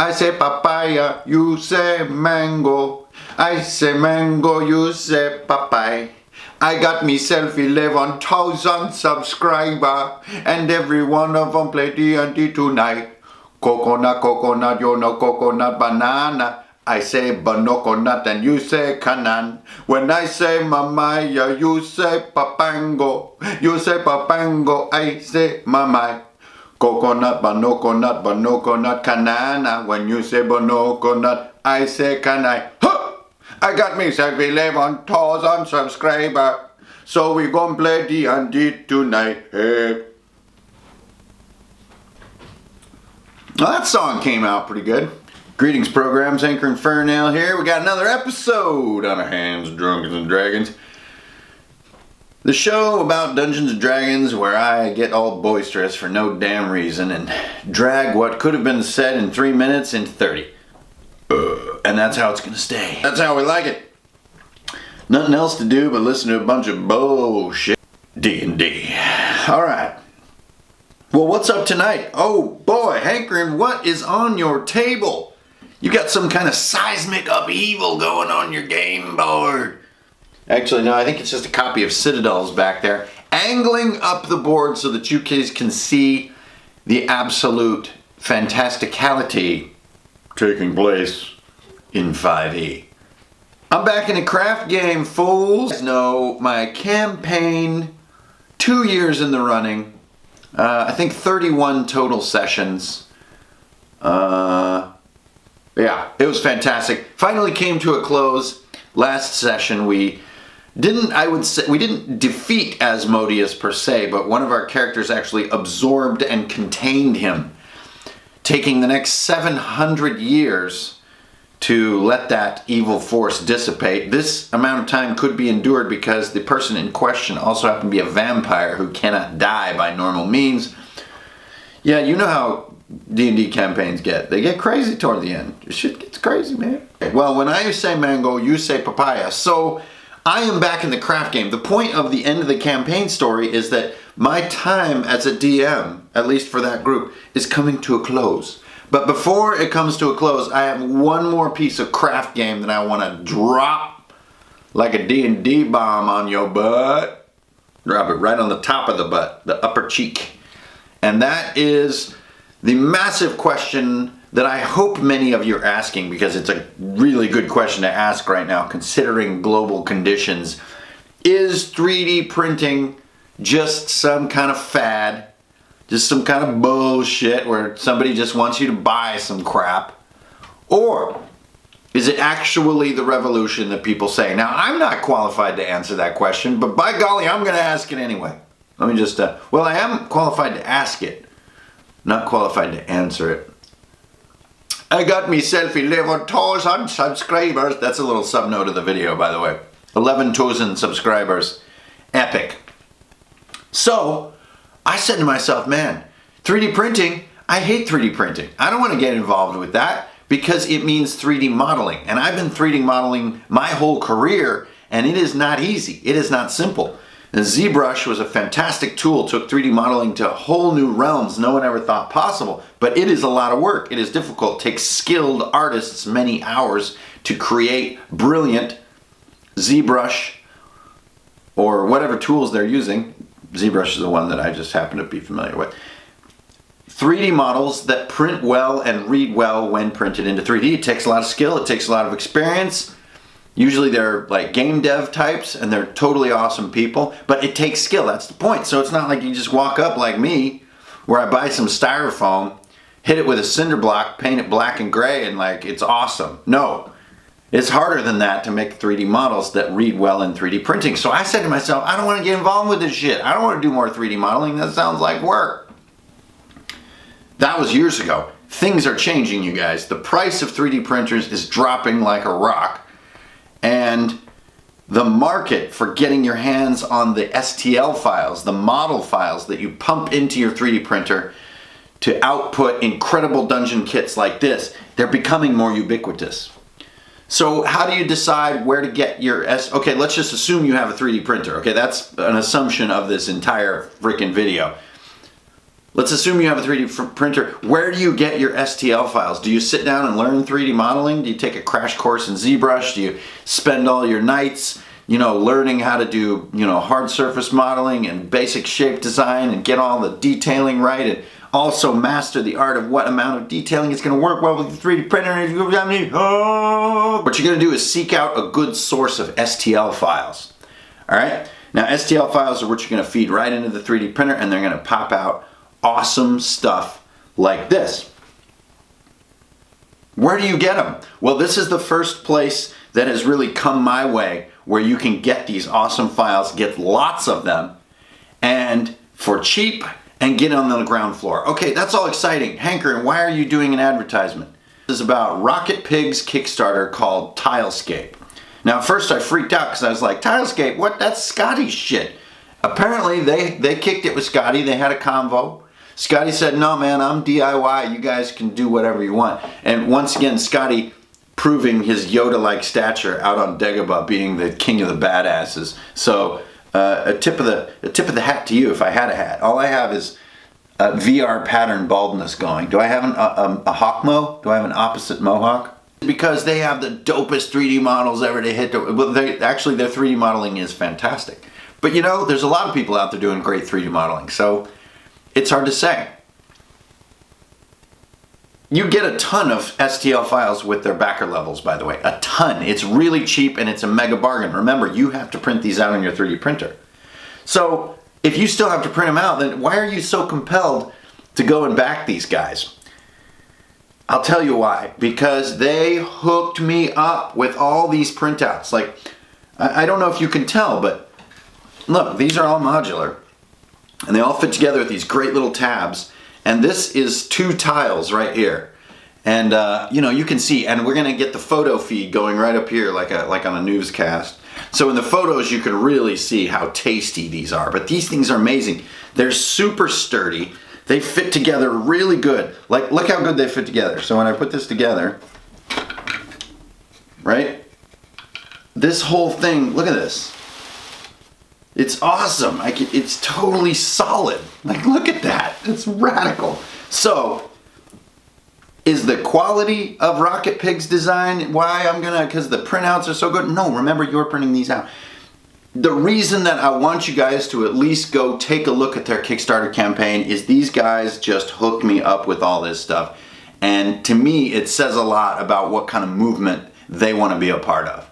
I say papaya, you say mango. I say mango, you say papaya. I got myself 11,000 subscribers, and every one of them play D&D tonight. Coconut, coconut, you know coconut, banana. I say banoconut and you say canan. When I say mamaya, you say papango. You say papango, I say mamai. Coconut, banoconut, banoconut, canana. When you say banoconut, I say canai. Huh! I got myself 11,000 subscribers. So we gon' play D&D tonight. Hey. Well, that song came out pretty good. Greetings, programs. Hankerin Fernail here. We got another episode on our hands, Dungeons and Dragons. The show about Dungeons and Dragons where I get all boisterous for no damn reason and drag what could have been said in 3 minutes into 30. And that's how it's gonna stay. That's how we like it. Nothing else to do but listen to a bunch of bullshit. D&D. Alright. Well, what's up tonight? Oh boy, Hankerin, what is on your table? You got some kind of seismic upheaval going on your game board. Actually, no, I think it's just a copy of Citadel's back there, angling up the board so that you guys can see the absolute fantasticality taking place in 5e. I'm back in a craft game, fools. You guys know my campaign, 2 years in the running. I think 31 total sessions. Yeah, it was fantastic. Finally came to a close. Last session we didn't defeat Asmodeus per se, but one of our characters actually absorbed and contained him, taking the next 700 years to let that evil force dissipate. This amount of time could be endured because the person in question also happened to be a vampire who cannot die by normal means. Yeah, you know how D&D campaigns get. They get crazy toward the end. Shit gets crazy, man. Well, when I say mango, you say papaya. So I am back in the craft game. The point of the end of the campaign story is that my time as a DM, at least for that group, is coming to a close. But before it comes to a close, I have one more piece of craft game that I want to drop like a D&D bomb on your butt. Drop it right on the top of the butt, the upper cheek. And that is the massive question that I hope many of you are asking, because it's a really good question to ask right now considering global conditions. Is 3D printing just some kind of fad? Just some kind of bullshit where somebody just wants you to buy some crap? Or is it actually the revolution that people say? Now, I'm not qualified to answer that question, but by golly, I'm going to ask it anyway. Let me just, well, I am qualified to ask it, not qualified to answer it. I got myself 11,000 subscribers. That's a little subnote of the video, by the way. 11,000 subscribers. Epic. So, I said to myself, man, 3D printing, I hate 3D printing. I don't want to get involved with that because it means 3D modeling. And I've been 3D modeling my whole career, and it is not easy. It is not simple. The ZBrush was a fantastic tool, took 3D modeling to whole new realms no one ever thought possible. But it is a lot of work. It is difficult. It takes skilled artists many hours to create brilliant ZBrush or whatever tools they're using. ZBrush is the one that I just happen to be familiar with. 3D models that print well and read well when printed into 3D. It takes a lot of skill. It takes a lot of experience. Usually they're like game dev types and they're totally awesome people, but it takes skill. That's the point. So it's not like you just walk up like me where I buy some styrofoam, hit it with a cinder block, paint it black and gray, and like it's awesome. No, it's harder than that to make 3D models that read well in 3D printing. So I said to myself, I don't want to get involved with this shit. I don't want to do more 3D modeling. That sounds like work. That was years ago. Things are changing, you guys. The price of 3D printers is dropping like a rock. And the market for getting your hands on the STL files, the model files that you pump into your 3D printer to output incredible dungeon kits like this, they're becoming more ubiquitous. So how do you decide where to get your okay, let's just assume you have a 3D printer. Okay, that's an assumption of this entire freaking video. Let's assume you have a 3D printer. Where do you get your STL files? Do you sit down and learn 3D modeling? Do you take a crash course in ZBrush? Do you spend all your nights, learning how to do, hard surface modeling and basic shape design and get all the detailing right and also master the art of what amount of detailing is going to work well with the 3D printer? What you're going to do is seek out a good source of STL files. All right? Now, STL files are what you're going to feed right into the 3D printer, and they're going to pop out awesome stuff like this. Where do you get them? Well, this is the first place that has really come my way where you can get these awesome files, get lots of them, and for cheap, and get on the ground floor. Okay, that's all exciting. Hankerin, why are you doing an advertisement? This is about Rocket Pig's Kickstarter called TILESCAPE. Now, at first I freaked out because I was like, TILESCAPE, what? That's Scotty's shit. Apparently, they kicked it with Scotty. They had a convo. Scotty said, no, man, I'm DIY. You guys can do whatever you want. And once again, Scotty proving his Yoda-like stature out on Dagobah, being the king of the badasses. So, a tip of the hat to you if I had a hat. All I have is a VR pattern baldness going. Do I have a hawk mo? Do I have an opposite mohawk? Because they have the dopest 3D models ever to hit. Well, their 3D modeling is fantastic. But there's a lot of people out there doing great 3D modeling, so it's hard to say. You get a ton of STL files with their backer levels, by the way. A ton. It's really cheap and it's a mega bargain. Remember, you have to print these out on your 3D printer. So if you still have to print them out, then why are you so compelled to go and back these guys? I'll tell you why. Because they hooked me up with all these printouts. Like, I don't know if you can tell, but look, these are all modular. And they all fit together with these great little tabs. And this is 2 tiles right here. And you can see, and we're gonna get the photo feed going right up here like on a newscast. So in the photos you can really see how tasty these are. But these things are amazing. They're super sturdy. They fit together really good. Like, look how good they fit together. So when I put this together, right? This whole thing, look at this. It's awesome. It's totally solid. Like, look at that. It's radical. So, is the quality of Rocket Pig's design why because the printouts are so good? No, remember, you're printing these out. The reason that I want you guys to at least go take a look at their Kickstarter campaign is these guys just hooked me up with all this stuff. And to me, it says a lot about what kind of movement they want to be a part of.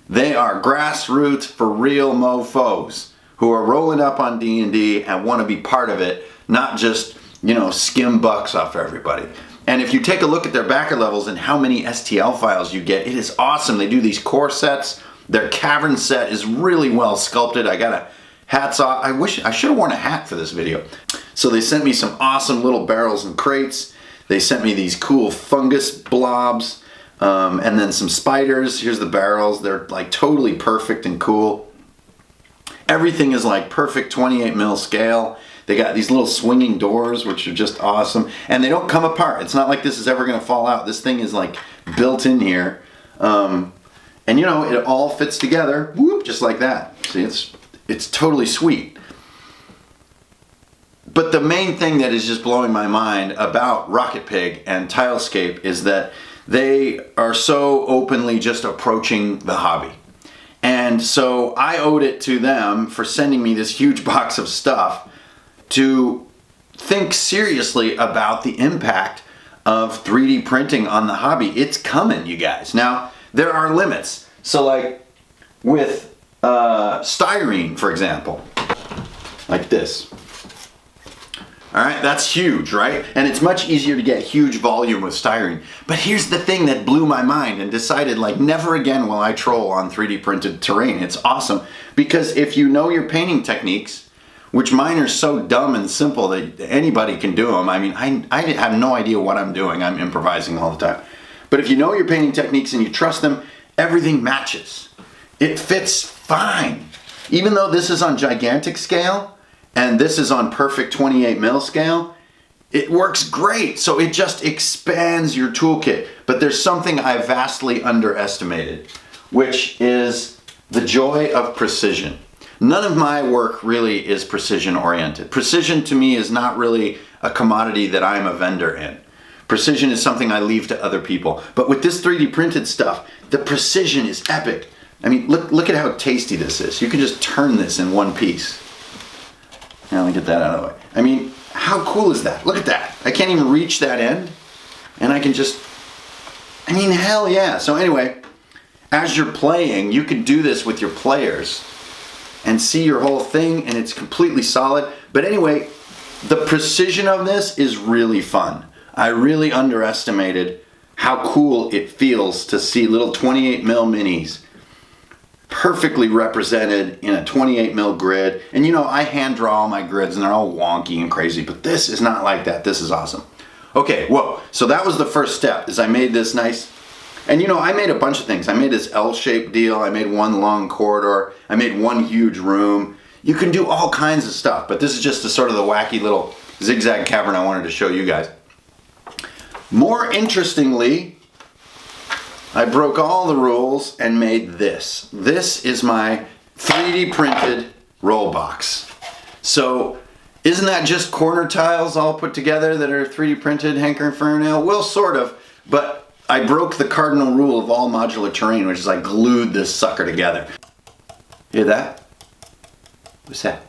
They are grassroots, for real mofos who are rolling up on D&D and want to be part of it, not just, skim bucks off everybody. And if you take a look at their backer levels and how many STL files you get, it is awesome. They do these core sets. Their cavern set is really well sculpted. I got a hats off. I should have worn a hat for this video. So they sent me some awesome little barrels and crates. They sent me these cool fungus blobs. And then some spiders. Here's the barrels. They're like totally perfect and cool. Everything is like perfect 28 mil scale. They got these little swinging doors, which are just awesome. And they don't come apart. It's not like this is ever going to fall out. This thing is like built in here. And it all fits together, whoop, just like that. See, it's totally sweet. But the main thing that is just blowing my mind about Rocket Pig and TILESCAPE is that they are so openly just approaching the hobby. And so I owed it to them for sending me this huge box of stuff to think seriously about the impact of 3D printing on the hobby. It's coming, you guys. Now, there are limits. So like with styrene, for example, like this. All right, that's huge, right? And it's much easier to get huge volume with styrene. But here's the thing that blew my mind and decided, like, never again will I troll on 3D printed terrain. It's awesome. Because if you know your painting techniques, which mine are so dumb and simple that anybody can do them. I mean, I have no idea what I'm doing. I'm improvising all the time. But if you know your painting techniques and you trust them, everything matches. It fits fine. Even though this is on gigantic scale, and this is on perfect 28 mil scale, it works great. So it just expands your toolkit. But there's something I vastly underestimated, which is the joy of precision. None of my work really is precision oriented. Precision to me is not really a commodity that I'm a vendor in. Precision is something I leave to other people. But with this 3D printed stuff, the precision is epic. I mean, look at how tasty this is. You can just turn this in one piece. Now let me get that out of the way. I mean, how cool is that? Look at that. I can't even reach that end. And I can just, I mean, hell yeah. So anyway, as you're playing, you can do this with your players and see your whole thing, and it's completely solid. But anyway, the precision of this is really fun. I really underestimated how cool it feels to see little 28 mil minis perfectly represented in a 28 mil grid. And you know, I hand draw all my grids and they're all wonky and crazy, but this is not like that. This is awesome. Okay, whoa. So that was the first step, is I made this nice, and you know, I made a bunch of things. I made this L-shaped deal. I made one long corridor. I made one huge room. You can do all kinds of stuff, but this is just the sort of the wacky little zigzag cavern I wanted to show you guys. More interestingly, I broke all the rules and made this. This is my 3D printed roll box. So isn't that just corner tiles all put together that are 3D printed, Hankerin fingernail? Well, sort of, but I broke the cardinal rule of all modular terrain, which is I glued this sucker together. Hear that? What's that?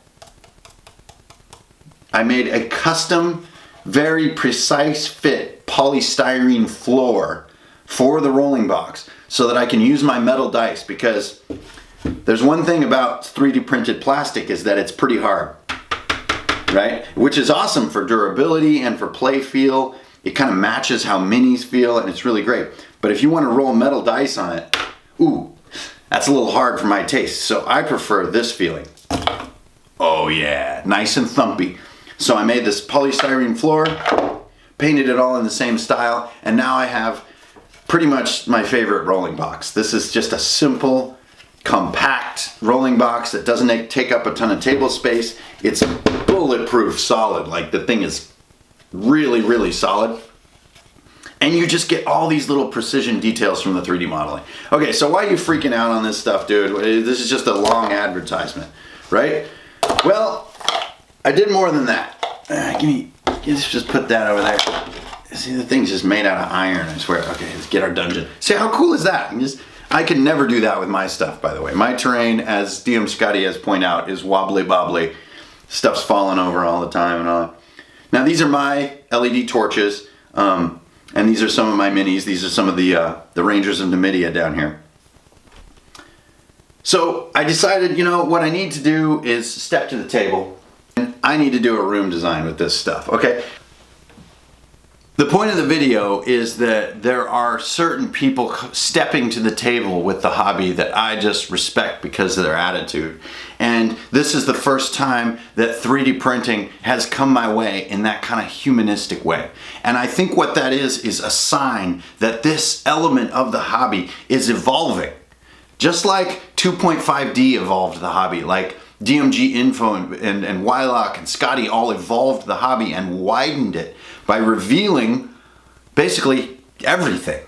I made a custom, very precise fit polystyrene floor for the rolling box so that I can use my metal dice, because there's one thing about 3D printed plastic is that it's pretty hard, right? Which is awesome for durability and for play feel. It kind of matches how minis feel, and it's really great. But if you want to roll metal dice on it, ooh, that's a little hard for my taste. So I prefer this feeling. Oh yeah, nice and thumpy. So I made this polystyrene floor, painted it all in the same style, and now I have pretty much my favorite rolling box. This is just a simple, compact rolling box that doesn't take up a ton of table space. It's bulletproof solid. Like, the thing is really, really solid. And you just get all these little precision details from the 3D modeling. Okay, so why are you freaking out on this stuff, dude? This is just a long advertisement, right? Well, I did more than that. Let's just put that over there. See, the thing's just made out of iron, I swear. Okay, let's get our dungeon. See, how cool is that? I could never do that with my stuff, by the way. My terrain, as DM Scotty has pointed out, is wobbly bobbly. Stuff's falling over all the time and all that. Now, these are my LED torches, and these are some of my minis. These are some of the Rangers of Numidia down here. So I decided, you know, what I need to do is step to the table. I need to do a room design with this stuff, okay? The point of the video is that there are certain people stepping to the table with the hobby that I just respect because of their attitude. And this is the first time that 3D printing has come my way in that kind of humanistic way. And I think what that is a sign that this element of the hobby is evolving. Just like 2.5D evolved the hobby, like DMG Info and Wylock and Scotty all evolved the hobby and widened it by revealing basically everything.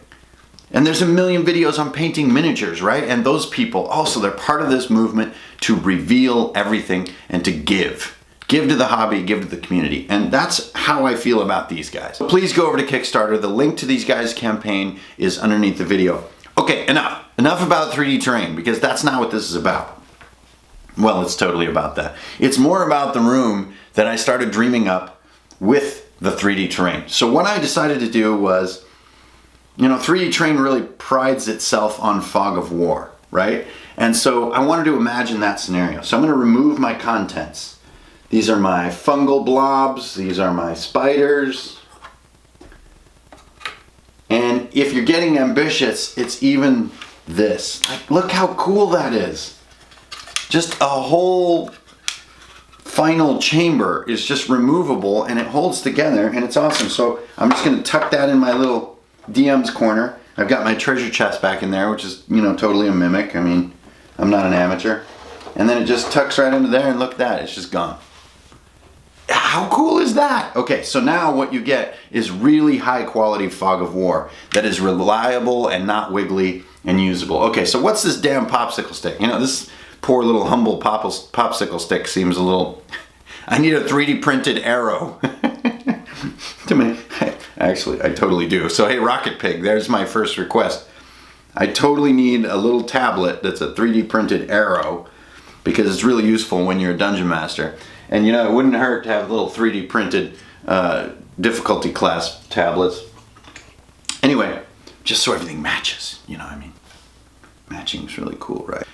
And there's a million videos on painting miniatures, right? And those people also, they're part of this movement to reveal everything and to give. Give to the hobby, give to the community. And that's how I feel about these guys. So please go over to Kickstarter. The link to these guys' campaign is underneath the video. Okay, enough. Enough about 3D terrain, because that's not what this is about. Well, it's totally about that. It's more about the room that I started dreaming up with the 3D terrain. So what I decided to do was, you know, 3D terrain really prides itself on fog of war, right? And so I wanted to imagine that scenario. So I'm going to remove my contents. These are my fungal blobs. These are my spiders. And if you're getting ambitious, it's even this. Like, look how cool that is. Just a whole final chamber is just removable and it holds together and it's awesome. So I'm just going to tuck that in my little DM's corner. I've got my treasure chest back in there, which is, you know, totally a mimic. I mean, I'm not an amateur. And then it just tucks right into there, and look at that, it's just gone. How cool is that? Okay, so now what you get is really high quality fog of war that is reliable and not wiggly and usable. Okay, so what's this damn popsicle stick? You know, this poor little humble popsicle stick seems a little... I need a 3D printed arrow. Actually, I totally do. So hey, Rocket Pig, there's my first request. I totally need a little tablet that's a 3D printed arrow, because it's really useful when you're a dungeon master. And you know, it wouldn't hurt to have little 3D printed difficulty class tablets. Anyway, just so everything matches, you know what I mean? Matching is really cool, right?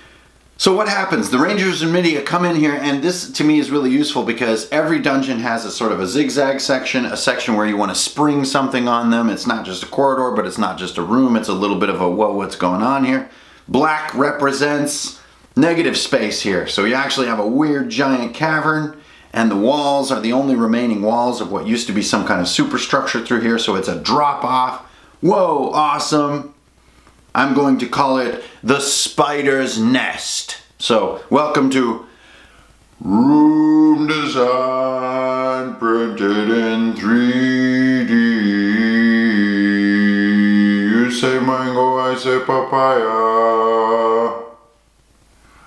So what happens? The Rangers of Midia come in here, and this to me is really useful because every dungeon has a sort of a zigzag section, a section where you want to spring something on them. It's not just a corridor, but it's not just a room. It's a little bit of a, whoa, what's going on here? Black represents negative space here. So you actually have a weird giant cavern, and the walls are the only remaining walls of what used to be some kind of superstructure through here. So it's a drop off. Whoa, awesome. I'm going to call it the Spider's Nest. So, welcome to Room Design Printed in 3D. You say mango, I say papaya.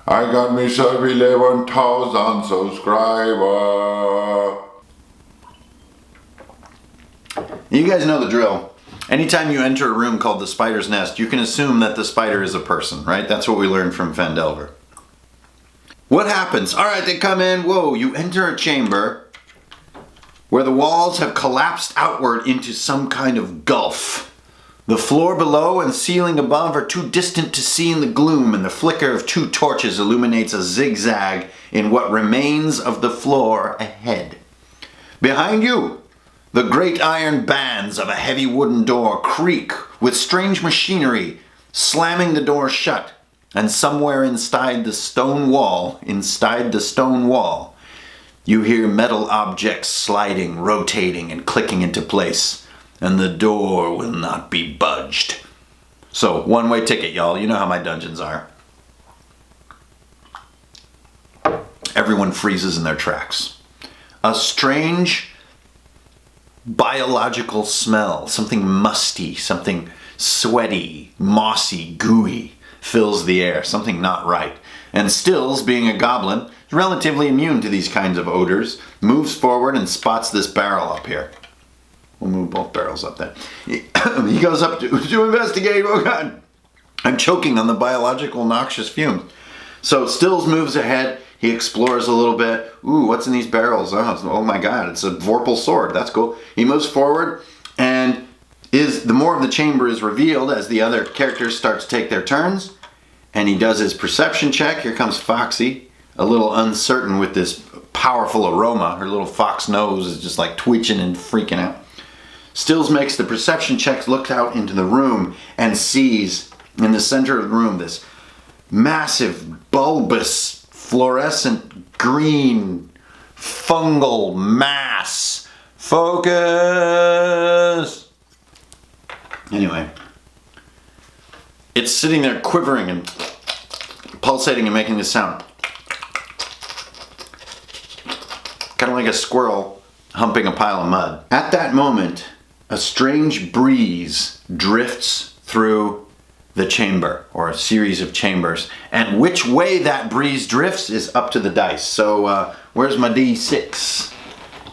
I got myself 11,000 subscribers. You guys know the drill. Anytime you enter a room called the Spider's Nest, you can assume that the spider is a person, right? That's what we learned from Fandelver. What happens? All right, they come in. Whoa, you enter a chamber where the walls have collapsed outward into some kind of gulf. The floor below and ceiling above are too distant to see in the gloom, and the flicker of 2 torches illuminates a zigzag in what remains of the floor ahead. Behind you, the great iron bands of a heavy wooden door creak with strange machinery, slamming the door shut, and somewhere inside the stone wall, you hear metal objects sliding, rotating, and clicking into place, and the door will not be budged. So, one-way ticket, y'all. You know how my dungeons are. Everyone freezes in their tracks. A strange biological smell, something musty, something sweaty, mossy, gooey, fills the air, something not right. And Stills, being a goblin, is relatively immune to these kinds of odors, moves forward and spots this barrel up here. We'll move both barrels up there. He goes up to investigate. Oh God, I'm choking on the biological noxious fumes. So Stills moves ahead. He explores a little bit. Ooh, what's in these barrels? Oh my God, it's a Vorpal sword. That's cool. He moves forward, and the more of the chamber is revealed as the other characters start to take their turns. And he does his perception check. Here comes Foxy, a little uncertain with this powerful aroma. Her little fox nose is just like twitching and freaking out. Stills makes the perception check, looks out into the room, and sees in the center of the room this massive, bulbous, fluorescent green fungal mass. Focus! Anyway, it's sitting there quivering and pulsating and making this sound. Kind of like a squirrel humping a pile of mud. At that moment, a strange breeze drifts through the chamber, or a series of chambers, and which way that breeze drifts is up to the dice. So where's my D6?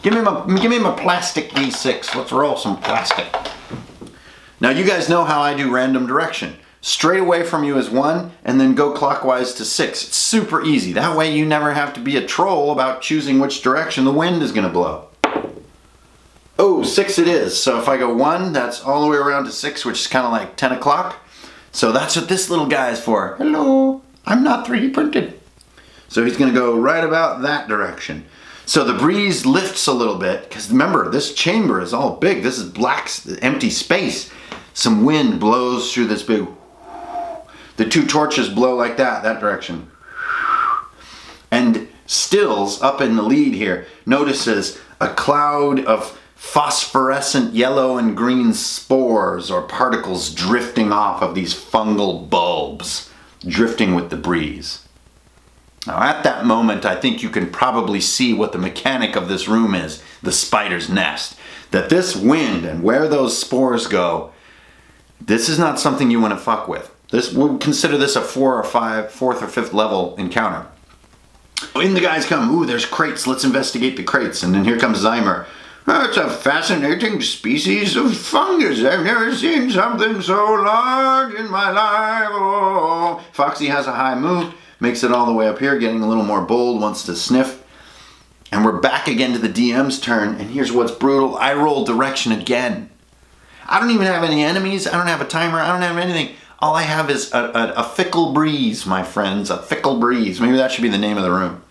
Give me my plastic D6. Let's roll some plastic. Now you guys know how I do random direction. Straight away from you is 1, and then go clockwise to 6. It's super easy. That way you never have to be a troll about choosing which direction the wind is going to blow. Oh, 6 it is. So if I go 1, that's all the way around to 6, which is kind of like 10 o'clock. So that's what this little guy is for. Hello, I'm not 3D printed. So he's going to go right about that direction. So the breeze lifts a little bit, because remember, this chamber is all big. This is black, empty space. Some wind blows through this big... The 2 torches blow like that direction. And Stills, up in the lead here, notices a cloud of phosphorescent yellow and green spores or particles drifting off of these fungal bulbs, drifting with the breeze. Now at that moment, I think you can probably see what the mechanic of this room is, the spider's nest. That this wind and where those spores go, this is not something you want to fuck with. We'll consider this a 4th or 5th level encounter. In the guys come, ooh, there's crates, let's investigate the crates. And then here comes Zymer. It's a fascinating species of fungus. I've never seen something so large in my life. Oh. Foxy has a high move, makes it all the way up here, getting a little more bold, wants to sniff. And we're back again to the DM's turn, and here's what's brutal. I roll direction again. I don't even have any enemies. I don't have a timer. I don't have anything. All I have is a fickle breeze, my friends. A fickle breeze. Maybe that should be the name of the room.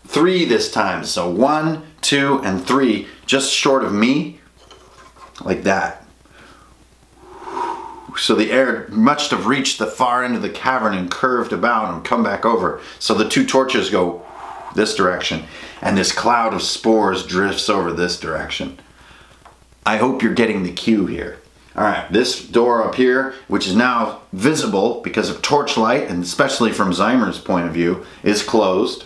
3 this time. So 1, 2, and 3. Just short of me. Like that. So the air must have reached the far end of the cavern and curved about and come back over. So the 2 torches go this direction. And this cloud of spores drifts over this direction. I hope you're getting the cue here. Alright, this door up here, which is now visible because of torchlight, and especially from Zymer's point of view, is closed.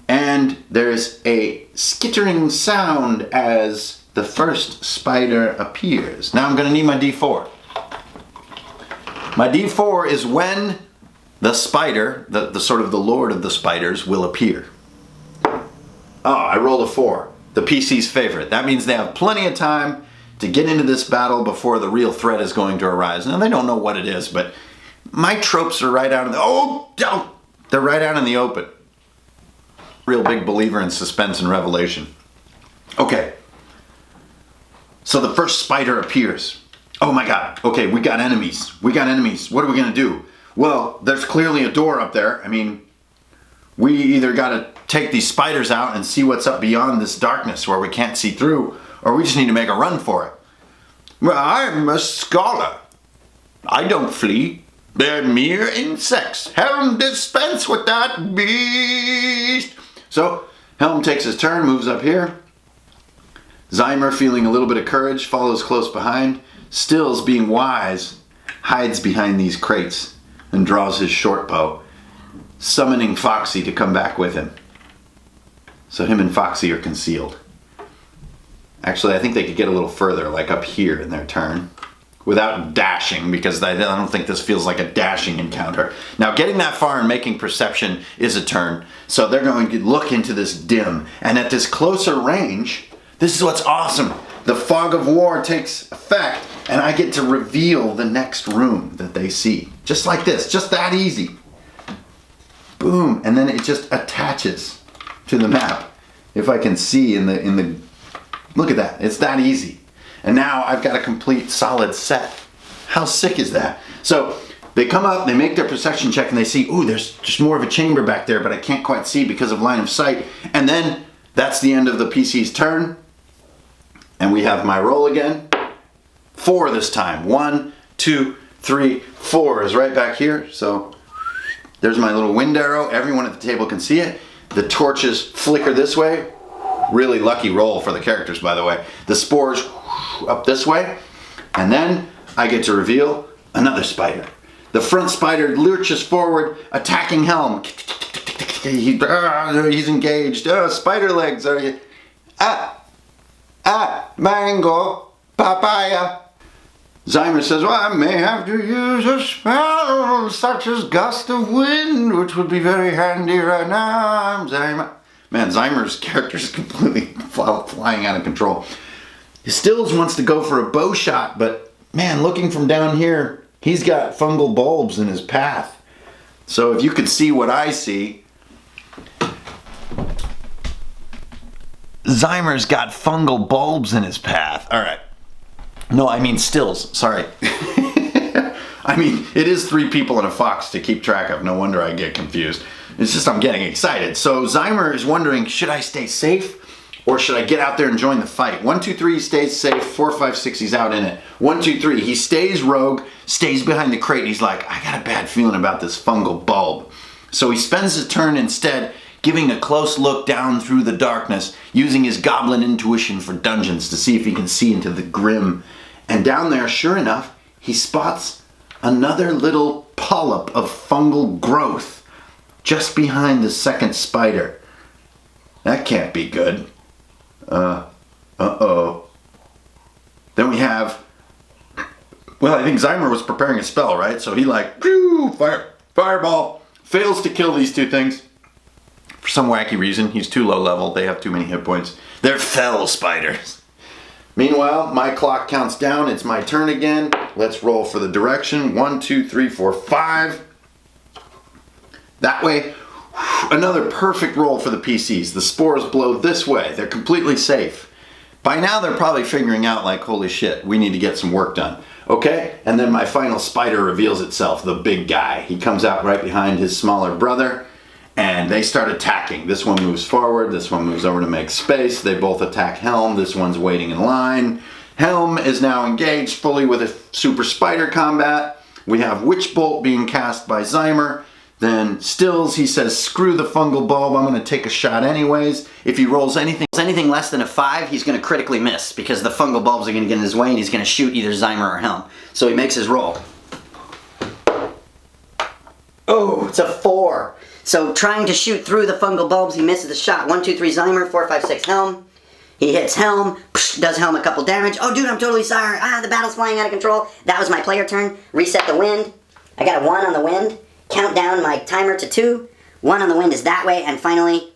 And there's a skittering sound as the first spider appears. Now I'm going to need my D4. My D4 is when the spider, the sort of the lord of the spiders, will appear. Oh, I rolled a 4. The PC's favorite. That means they have plenty of time to get into this battle before the real threat is going to arise. Now, they don't know what it is, but my tropes are right out in the... they're right out in the open. Real big believer in suspense and revelation. Okay. So the first spider appears. Oh my god. Okay, we got enemies. We got enemies. What are we going to do? Well, there's clearly a door up there. I mean, we either got to take these spiders out and see what's up beyond this darkness where we can't see through, or we just need to make a run for it. Well, I'm a scholar. I don't flee. They're mere insects. Helm, dispense with that beast. So, Helm takes his turn, moves up here. Zymer, feeling a little bit of courage, follows close behind. Stills, being wise, hides behind these crates and draws his short bow, summoning Foxy to come back with him. So him and Foxy are concealed. Actually, I think they could get a little further, like up here in their turn, without dashing, because I don't think this feels like a dashing encounter. Now, getting that far and making perception is a turn, so they're going to look into this dim, and at this closer range, this is what's awesome. The fog of war takes effect, and I get to reveal the next room that they see. Just like this, just that easy. Boom, and then it just attaches to the map. If I can see in the look at that, it's that easy. And now I've got a complete solid set. How sick is that? So they come up, they make their perception check, and they see, ooh, there's just more of a chamber back there, but I can't quite see because of line of sight. And then that's the end of the PC's turn. And we have my roll again. 4 this time. 1, 2, 3, 4 is right back here. So there's my little wind arrow. Everyone at the table can see it. The torches flicker this way. Really lucky roll for the characters, by the way. The spores up this way. And then I get to reveal another spider. The front spider lurches forward, attacking Helm. He's engaged. Spider legs. Mango, papaya. Zymer says, well, I may have to use a spell such as gust of wind, which would be very handy right now. Zymer. Man, Zymer's character is completely flying out of control. Stills wants to go for a bow shot, but man, looking from down here, he's got fungal bulbs in his path. So if you could see what I see, Zymer's got fungal bulbs in his path. All right. No, I mean Stills. Sorry. I mean, it is 3 people and a fox to keep track of. No wonder I get confused. It's just I'm getting excited. So Zymer is wondering, should I stay safe or should I get out there and join the fight? 1, 2, 3, he stays safe. 4, 5, 6, he's out in it. 1, 2, 3, he stays rogue, stays behind the crate. He's like, I got a bad feeling about this fungal bulb. So he spends his turn instead giving a close look down through the darkness, using his goblin intuition for dungeons to see if he can see into the grim. And down there, sure enough, he spots another little polyp of fungal growth just behind the second spider. That can't be good. Uh-oh. Then we have, well, I think Zymer was preparing a spell, right? So he like, fireball, fails to kill these 2 things. For some wacky reason, he's too low level. They have too many hit points. They're fell spiders. Meanwhile, my clock counts down. It's my turn again. Let's roll for the direction. 1, 2, 3, 4, 5. That way, another perfect roll for the PCs. The spores blow this way. They're completely safe. By now, they're probably figuring out like, holy shit, we need to get some work done. Okay, and then my final spider reveals itself, the big guy. He comes out right behind his smaller brother, and they start attacking. This one moves forward, this one moves over to make space. They both attack Helm, this one's waiting in line. Helm is now engaged fully with a super spider combat. We have Witch Bolt being cast by Zymer. Then Stills, he says, screw the fungal bulb, I'm gonna take a shot anyways. If he rolls anything less than a 5, he's gonna critically miss because the fungal bulbs are gonna get in his way and he's gonna shoot either Zymer or Helm. So he makes his roll. Oh, it's a 4. So trying to shoot through the fungal bulbs, he misses the shot. 1, 2, 3 Zymer, 4, 5, 6 Helm. He hits Helm, does Helm a couple damage. Oh dude, I'm totally sorry. The battle's flying out of control. That was my player turn. Reset the wind. I got a 1 on the wind. Count down my timer to 2. 1 on the wind is that way, and finally,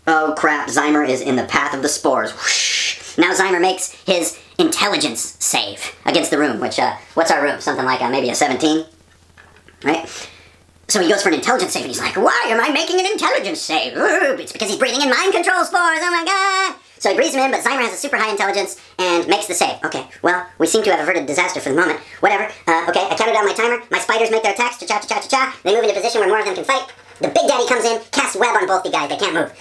oh crap, Zymer is in the path of the spores. Whoosh. Now Zymer makes his intelligence save against the room, which, what's our room? Something like maybe a 17, right? So he goes for an intelligence save, and he's like, why am I making an intelligence save? Ooh, it's because he's breathing in mind control spores, oh my god! So he breathes them in, but Zymer has a super high intelligence and makes the save. Okay, well, we seem to have averted disaster for the moment. Whatever. Okay, I counted down my timer. My spiders make their attacks. Cha-cha-cha-cha-cha. They move into a position where more of them can fight. The big daddy comes in, casts web on both the guys. They can't move.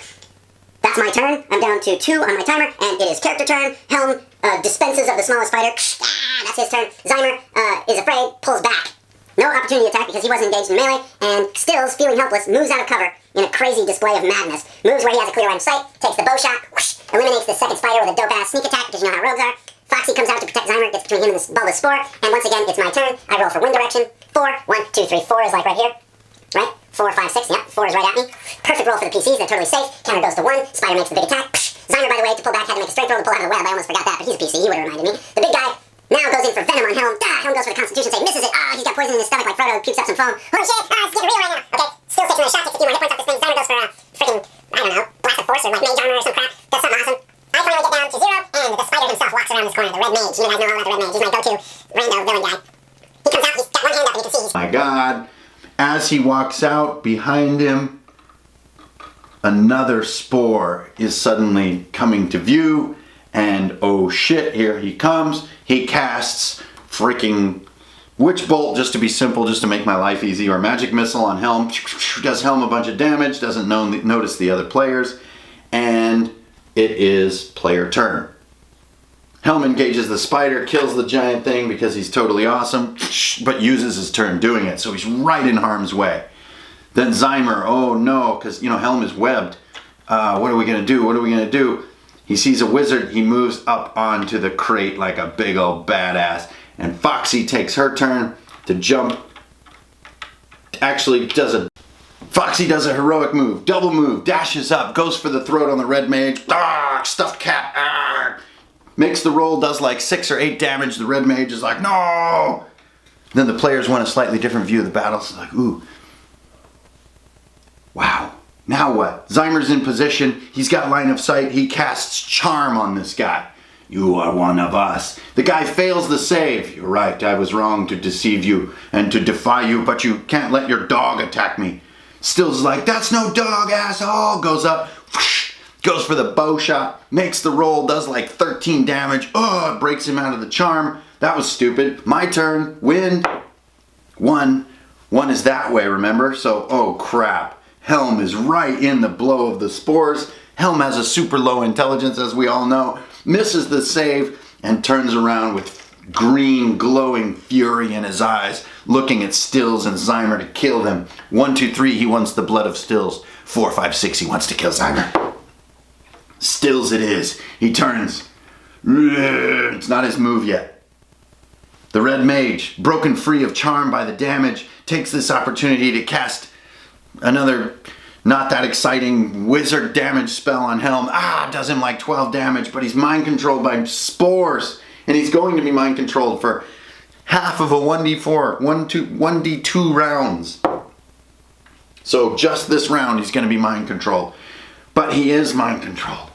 That's my turn. I'm down to 2 on my timer, and it is character turn. Helm dispenses of the smallest spider. That's his turn. Zymer is afraid, pulls back. No opportunity attack because he wasn't engaged in melee, and Stills, feeling helpless, moves out of cover in a crazy display of madness. Moves where he has a clear line of sight, takes the bow shot, whoosh, eliminates the second spider with a dope-ass sneak attack because you know how rogues are. Foxy comes out to protect Zymer, gets between him and the bulbous spore, and once again, it's my turn. I roll for wind direction. 4, 1, 2, 3, 4 is like right here. Right? 4, 5, 6, yep, 4 is right at me. Perfect roll for the PCs, they're totally safe. Counter goes to 1, spider makes the big attack. Zymer, by the way, to pull back, had to make a strength roll to pull out of the web. I almost forgot that, but he's a PC, he would have reminded me. The big guy now goes in for Venom on Helm. Helm goes for the Constitution save, misses it. He's got poison in his stomach like Frodo, pukes up some foam. Holy shit, it's getting real right now. Okay, Still takes another shot, takes a few more hit points off this thing. Zymer goes for freaking, I don't know, Blast of Force or like Mage Armor or some crap. Does something awesome. I finally get down to 0, and the spider himself walks around this corner. The Red Mage. You guys know all about the Red Mage. He's my go-to rando villain guy. He comes out, he's got one hand up, and you can see he's... My God. As he walks out, behind him, another spore is suddenly coming to view, and oh shit, here he comes. He casts freaking Witch Bolt, just to be simple, just to make my life easy, or Magic Missile on Helm. Does Helm a bunch of damage, doesn't notice the other players, and it is player turn. Helm engages the spider, kills the giant thing because he's totally awesome, but uses his turn doing it, so he's right in harm's way. Then Zymer, oh no, because you know Helm is webbed. What are we gonna do? What are we gonna do? He sees a wizard, he moves up onto the crate like a big old badass. And Foxy takes her turn to jump. Foxy does a heroic move, double move, dashes up, goes for the throat on the Red Mage. Stuffed cat. Makes the roll, does like 6 or 8 damage. The Red Mage is like, no! Then the players want a slightly different view of the battle. So like, ooh. Wow. Now what? Zymer's in position. He's got line of sight. He casts Charm on this guy. You are one of us. The guy fails the save. You're right, I was wrong to deceive you and to defy you, but you can't let your dog attack me. Still's like, that's no dog, asshole. Goes up, whoosh, goes for the bow shot, makes the roll, does like 13 damage. Oh, breaks him out of the charm. That was stupid. My turn. Wind. 1. 1 is that way, remember? So, oh crap. Helm is right in the blow of the spores. Helm has a super low intelligence, as we all know. Misses the save and turns around with green glowing fury in his eyes, looking at Stills and Zymer to kill them. 1, 2, 3, he wants the blood of Stills. 4, 5, 6, he wants to kill Zymer. Stills it is. He turns. It's not his move yet. The Red Mage, broken free of charm by the damage, takes this opportunity to cast another not that exciting wizard damage spell on Helm. Does him like 12 damage, but he's mind controlled by spores. And he's going to be mind controlled for half of a 1d4, 1d2 rounds. So just this round, he's going to be mind controlled. But he is mind controlled.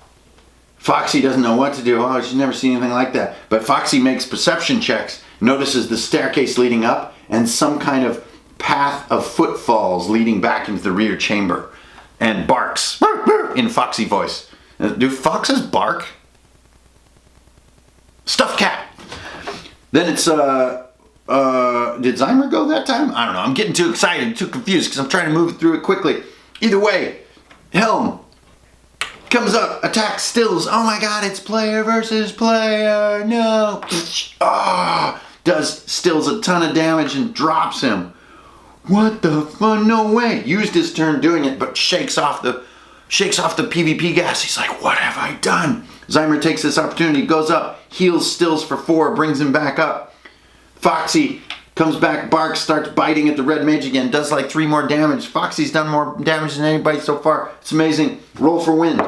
Foxy doesn't know what to do. Oh, she's never seen anything like that. But Foxy makes perception checks, notices the staircase leading up, and some kind of path of footfalls leading back into the rear chamber. And barks in Foxy voice. Do foxes bark? Stuffed cat. Then it's, did Zymer go that time? I don't know. I'm getting too excited, too confused, because I'm trying to move through it quickly. Either way, Helm comes up, attacks Stills. Oh my god, it's player versus player. No. Does Stills a ton of damage and drops him. What the fun? No way. Used his turn doing it, but shakes off the PvP gas. He's like, what have I done? Zymer takes this opportunity, goes up, heals Stills for 4, brings him back up. Foxy comes back, barks, starts biting at the red mage again, does like 3 more damage. Foxy's done more damage than anybody so far. It's amazing. Roll for wind.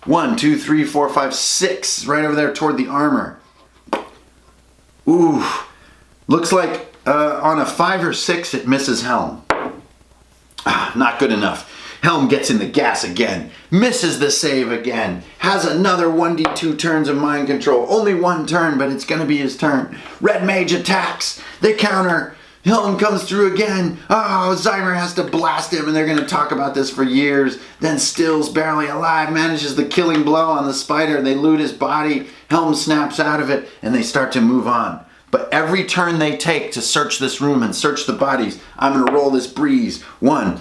1, 2, 3, 4, 5, 6. Right over there toward the armor. Ooh. Looks like on a 5 or 6 it misses Helm. Not good enough. Helm gets in the gas again. Misses the save again. Has another 1d2 turns of mind control. Only 1 turn, but it's going to be his turn. Red mage attacks. They counter. Helm comes through again. Oh, Zymer has to blast him, and they're going to talk about this for years. Then Still's barely alive, manages the killing blow on the spider. They loot his body. Helm snaps out of it, and they start to move on. But every turn they take to search this room and search the bodies, I'm going to roll this breeze. 1.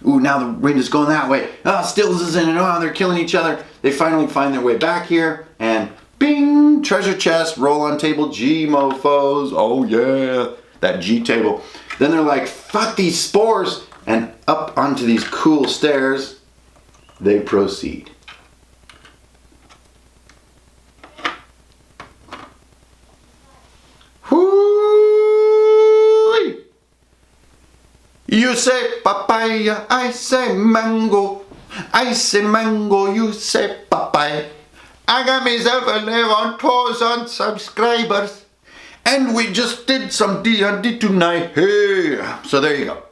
Ooh, now the wind is going that way. Oh, Stills is in it. Oh, they're killing each other. They finally find their way back here, and bing! Treasure chest. Roll on table G, mofos. Oh, yeah. That G table. Then they're like, fuck these spores, and up onto these cool stairs they proceed. Whoo! You say papaya, I say mango. I say mango, you say papaya. I got myself a 11,000 subscribers. And we just did some D&D tonight. Hey! So there you go.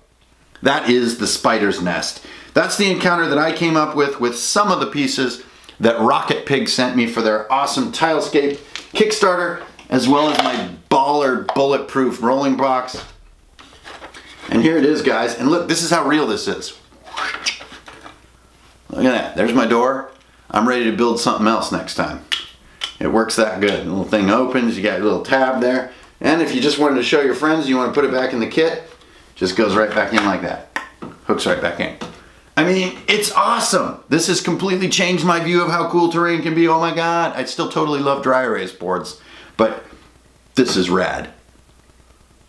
That is the spider's nest. That's the encounter that I came up with some of the pieces that Rocket Pig sent me for their awesome TILESCAPE Kickstarter, as well as my baller bulletproof rolling box. And here it is, guys. And look, this is how real this is. Look at that. There's my door. I'm ready to build something else next time. It works that good. The little thing opens, you got a little tab there. And if you just wanted to show your friends, you want to put it back in the kit, just goes right back in like that. Hooks right back in. I mean, it's awesome. This has completely changed my view of how cool terrain can be. Oh my god. I still totally love dry erase boards, but this is rad.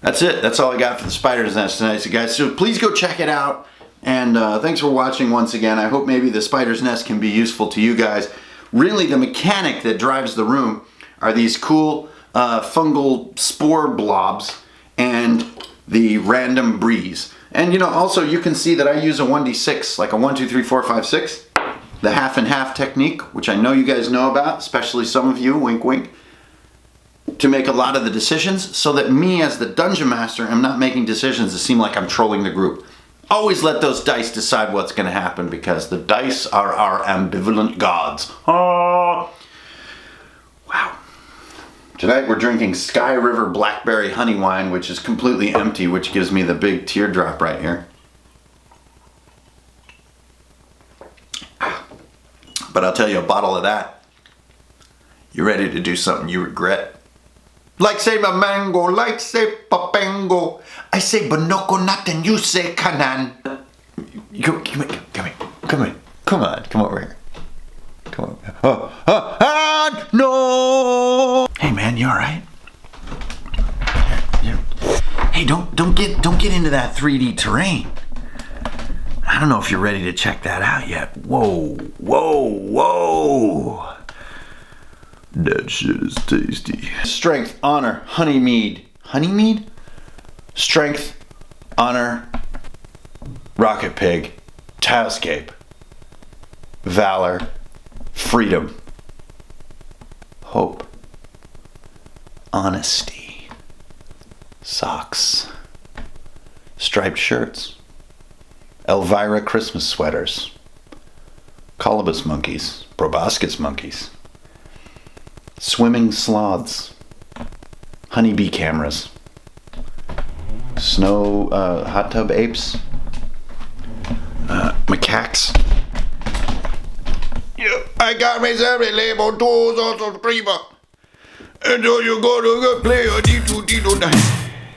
That's it. That's all I got for the spider's nest tonight, so guys. So please go check it out. And thanks for watching once again. I hope maybe the spider's nest can be useful to you guys. Really, the mechanic that drives the room are these cool fungal spore blobs and the random breeze. And you know, also you can see that I use a 1d6, like a 1, 2, 3, 4, 5, 6. The half and half technique, which I know you guys know about, especially some of you, wink wink, to make a lot of the decisions, so that me as the dungeon master am not making decisions that seem like I'm trolling the group. Always let those dice decide what's going to happen, because the dice are our ambivalent gods. Oh. Wow. Tonight we're drinking Sky River Blackberry Honey Wine, which is completely empty, which gives me the big teardrop right here. But I'll tell you, a bottle of that, you're ready to do something you regret. Like say my mango, like say papango. I say bonoko nut and you say kanan. Come over here. Come on. No. Hey man, you all right? Hey, don't get into that 3D terrain. I don't know if you're ready to check that out yet. Whoa. That shit is tasty. Strength, honor, honey mead. Honey mead? Strength, honor, Rocket Pig, TILESCAPE, valor, freedom, hope, honesty, socks, striped shirts, Elvira Christmas sweaters, colobus monkeys, proboscis monkeys, swimming sloths, honeybee cameras, snow hot tub apes, macaques. Yeah, I got myself a label 2 subscriber. And so you go to go play a D2D9.